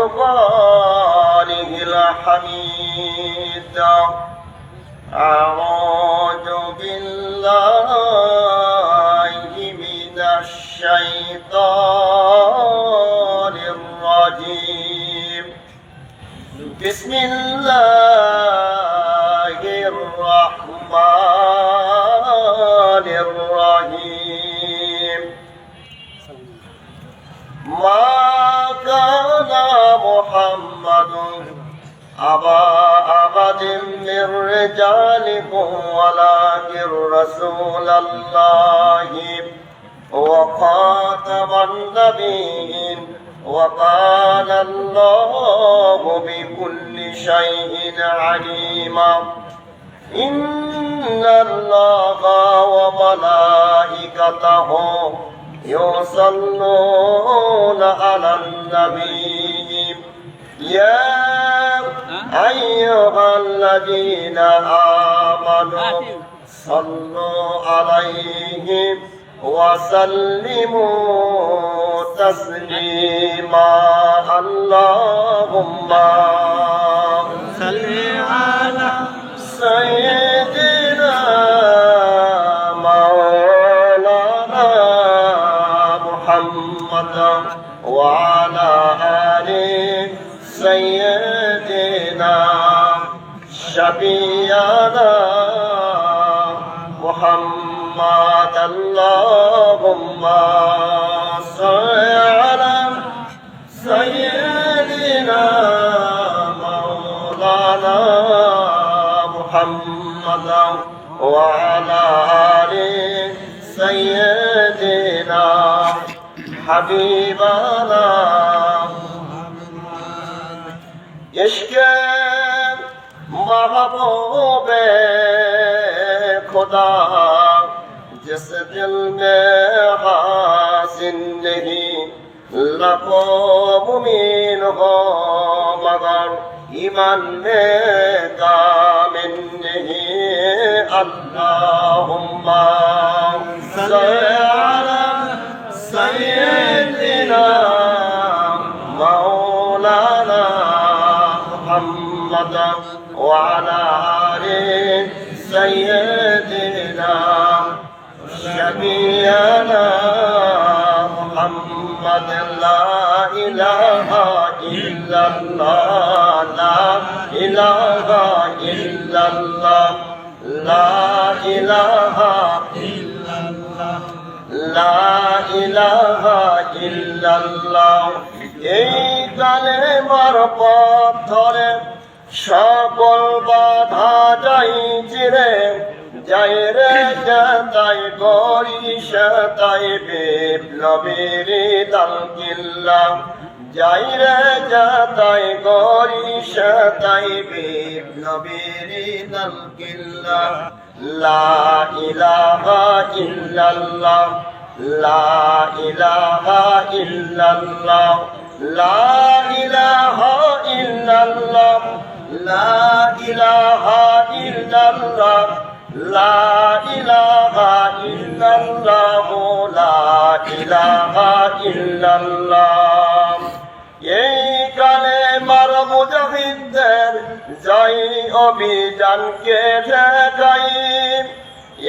وأفضاله الحميد أعوذ بالله من الشيطان الرجيم بسم الله الرحمن الرحيم ما كان محمد أبا أحد من رجالكم ولكن رسول الله وخاتم النبيين وكان الله بكل شيء عليما إن الله وملائكته يصلون على النبي يا أيها الذين آمنوا صلوا عليه وسلموا تسليما اللهم صل على سيدنا مولانا محمد وعلى آل سيدنا شفيعنا محمد اللهم صل على سيدنا مولانا محمد وعلى آل سيدنا حبيبنا इश्क महबूब खुदा जिस दिल में हासिल नहीं लबो मुमीन हो मगर ईमान में कामिल नहीं अल्लाहुम्मा सल्ली अला सय्यिदिना मौलाना محمد وعلى آل سيدنا شفيعنا محمد لا إله إلا الله لا إله إلا الله لا إله إلا الله لا إله إلا الله এই কালেমার পথ ধরে সকল বাধা যাই চিরে যাই রে যাই গরি সাতাই বিপ্লবীর দাল কিল্লা যাই রে যাই গরি সাতাই বিপ্লবীর দাল কিল্লা লা ইলাহা ইল্লাল্লাহ লা ইলাহা ইল্লাল্লাহ لا إله إلا الله لا إله إلا الله لا إله إلا الله لا إله إلا الله এই কালেমার মুজাহিদদের জয় অভিযানকে দেখাই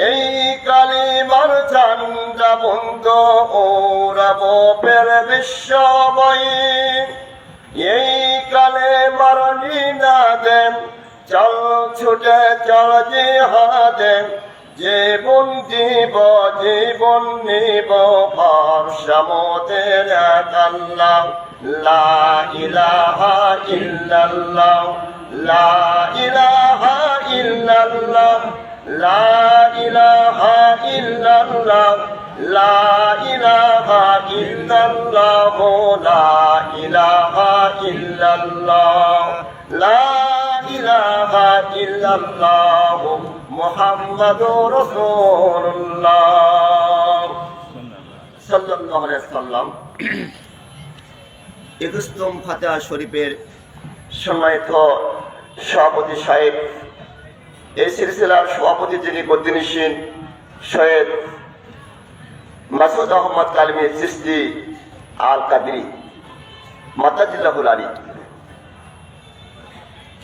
এই কালিমার ঝান্ডা বন্ধ ওরাবো পের বিশ্বময় এই কালেমার নিনাদে চল ছুটে চল জিহাদে জীবন দিব জীবন নিব ভারসামতের আল্লাহ লা ইলাহা ইল্লাল্লাহ লা ইলাহা ইল্লাল্লাহ لا إله إلا الله لا إله إلا الله لا إله إلا الله لا إله إلا الله محمد رسول الله صلى الله عليه وسلم একুশতম ফাতিহা শরীফের সম্মানিত সভাপতি সাহেব এই সিলসিলার সভাপতি যিনি বদিনিসীন সৈয়দ মাসুদ আহমদ কালমি চিশতি আল কাদরি মাদ্দাজিল্লাহুল আলী।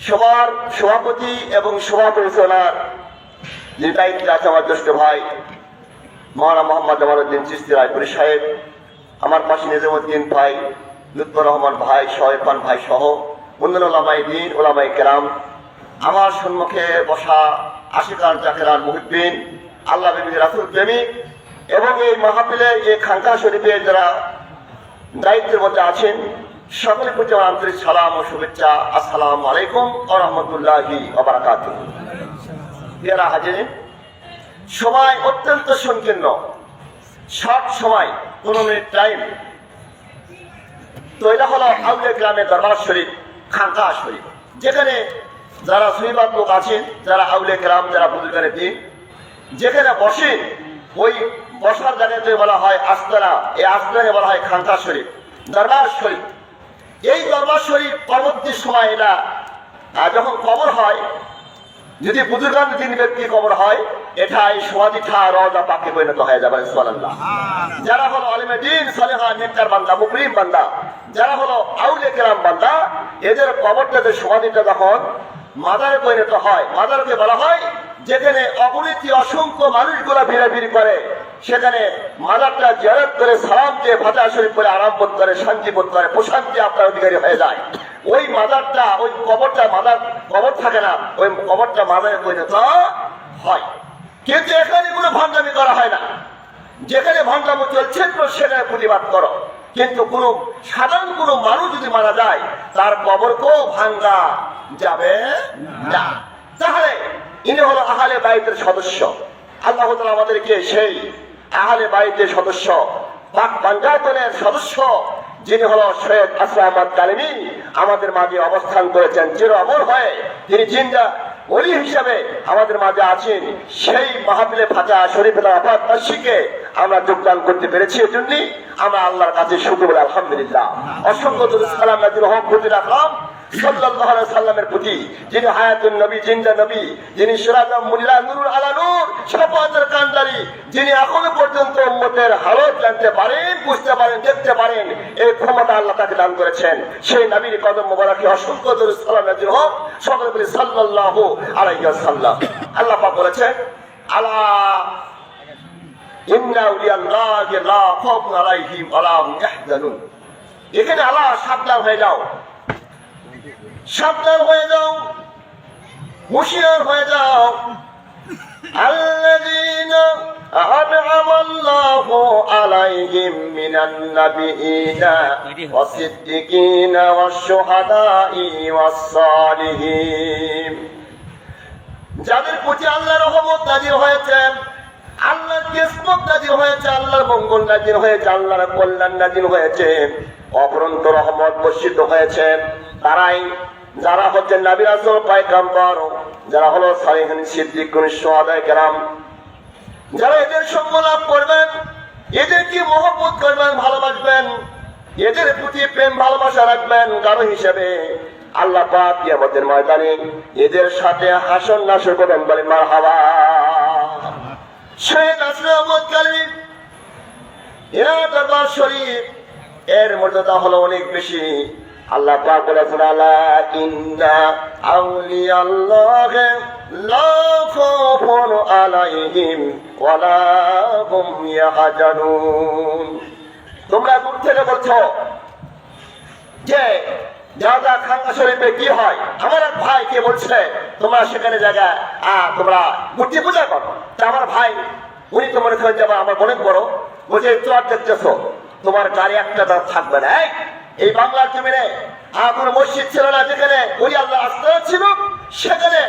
সবার সভাপতি এবং সভা পরিচালনার যে দায়িত্বে আছে আমার জ্যেষ্ঠ ভাই মৌলানা মোহাম্মদ জামালউদ্দিন চিশতি রায়পুরী সাহেব, আমার পাশে নিজামুদ্দিন ভাই, লুৎফর রহমান ভাই, শোয়েব খান ভাই সহ অন্যান্য ওলামায়ে দ্বীন, ওলামায়ে কেরাম, আমার সম্মুখে বসা আশিকান জাকেরান মুহিব্বিন, আল্লাহ প্রেমিক, রাসূল প্রেমিক এবং এই মাহফিলে এই খানকা শরীফে যারা দায়িত্বের মধ্যে আছেন, সকলের প্রতি আমার আন্তরিক সালাম ও শুভেচ্ছা। আসসালামু আলাইকুম ওয়া রাহমাতুল্লাহি ওয়া বারাকাতুহু। প্রিয়রা হাজিরিন, সময় অত্যন্ত সংকীর্ণ, শর্ট সময়, 15 মিনিট টাইম। তো এটা হলো আউলিয়া গ্রামের দরবার শরীফ, খানকা শরীফ, যেখানে যারা সুইবাদ লোক আছেন, যারা আউলিয়া গ্রাম, যারা বুজুর্গানের দিন, যেখানে বসেন ওই বসার জায়গাতে বলা হয় আস্তানা, এই আস্তানাকে বলা হয় খানকা শরীফ, দরবার শরীফ। এই দরবার শরীফ পরবর্তী সময় এটা যখন কবর হয়, যদি বুজুর্গানের দিন ব্যক্তি কবর হয়, এটা এই সমাধিটা রওজা পাকে পরিণত হয়ে যাবে। সুবহানাল্লাহ। যারা হলো আলেমে দ্বীন, সালেহা, নেককার বান্দা, মুকরিম বান্দা, যারা হলো আউলিয়া কেরাম বান্দা, এদের কবরটাতে সমাধিটা যখন মাজারে পরিণত হয়, মাজারকে বলা হয় যেখানে অগণিত অসংখ্য মানুষগুলা ভিড়াভিড়ি করে, সেখানে মাজারটা জিয়ারত করে সালাম দিয়ে ফাতিহা শরীফ পড়ে আরাম বোধ করে, শান্তি বোধ করে, প্রশান্তি আপনার অধিকারী হয়ে যায়। ওই মাজারটা, ওই কবরটা, মাজার কবর থাকে না, ওই কবরটা মাজারে পরিণত হয়। কিন্তু এখানে কোনো ভান্ডামি করা হয় না। যেখানে ভান্ডামি চলছে সেখানে প্রতিবাদ করো, কিন্তু কোন সাধারণ কোন মানুষ যদি মারা যায় তার কবরকেও ভাঙ্গা যাবে না। তাহলে ইনি হলো আহলে বাইতের সদস্য। আল্লাহ তাআলা আমাদেরকে সেই আহলে বাইতের সদস্য, পাক পাঞ্জাতনের সদস্য, যিনি হলো সৈয়দ আসরার আহমদ কালেমী, আমাদের মাঝে অবস্থান করেছেন চির অমর হয়ে। তিনি জিন্দা ওলি হিসাবে আমাদের মাঝে আছেন। সেই মাহফিলে ফাতিহা শরীফের ওয়াফাত বার্ষিকে আমরা যোগদান করতে পেরেছি, এজন্যই আমরা আল্লাহর কাছে শুকর বলি আলহামদুলিল্লাহ। অসংখ্য দরুদ সালাম নাযিল হোক প্রতি রাখলাম সাল্লাল্লাহু আলাইহি সাল্লামের প্রতি, যিনি হায়াতুন নবী, জিন্দা নবী, যিনি সিরাজুল মুনিরা, নূরুল আলা নূর, শাফাআতের কান্ডারি, যিনি এখনো পর্যন্ত উম্মতের হালত জানতে পারেন, বুঝতে পারেন, দেখতে পারেন, এই ক্ষমতা আল্লাহ তাকে দান করেছেন। সেই নবীর কদম মোবারকে অসংখ্য দরুদ সালাম নাযিল হোক। সকলে বলি সাল্লাল্লাহু আলাইহি ওয়াসাল্লাম। আল্লাহ পাক বলেছেন, আলা ইন্না আউলিয়াল্লাহি লা খাউফুন আলাইহিম ওয়া লা হুম ইয়াহজানুন। এখানে আল্লাহ সাবধান হয়ে যাও, সাবধান হয়ে যাও, হুঁশিয়ার হয়ে যাও। আল্লাযীনা আন'আমাল্লাহু আলাইহিম মিনান নাবিয়্যিনা ওয়াস সিদ্দিকিনা ওয়াশ শুহাদাই ওয়াস সালিহিন। যাদের প্রতি আল্লাহর রহমত নাযিল হয়েছে, আল্লাহর কিসমত নাযিল হয়েছে, আল্লাহর মঙ্গল নাযিল হয়েছে, আল্লাহর কল্যাণ নাযিল হয়েছে, অপরন্ত রহমত বর্ষিত হয়েছে, তারাই যারা হচ্ছেন নবী রাসূল পয়গম্বর, যারা হলো সালিহিন, সিদ্দিকুন, শুহাদা কেরাম, যারা এদের সঙ্গ লাভ করবেন, এদেরকে মহব্বত করবেন, ভালোবাসবেন, এদের প্রতি প্রেম ভালোবাসা রাখবেন গাঢ় হিসেবে, আল্লাহ পাক কিয়ামতের ময়দানে এদের সাথে হাসর নাসর করবেন। বলেন মারহাবা। সৈয়দ আসরার আহমদ কালেমী এর দরবার শরীফ, এর মর্যাদা হলো অনেক বেশি। আল্লাহ পাক বলেছেন, আলা ইন্না আউলিয়াল্লাহি লা খাউফুন আলাইহিম ওয়া লা হুম ইয়াহজানুন। তোমরা দূর থেকে বলছো যে যারা খানকা শরীফে কি হয়, আমার এক ভাই কে বলছে তোমরা সেখানে জায়গা তোমরা মূর্তি পূজা করো। আমার ভাই উনি তো মনে করেন যে আমার অনেক বড়, বলছে একটু আর দেখতেছো তোমার গাড়ি একটা থাকবে না। এই বাংলার জমিনে কোনো মসজিদ ছিল না, যেখানে ওই আল্লাহ আস্থা ছিল সেখানে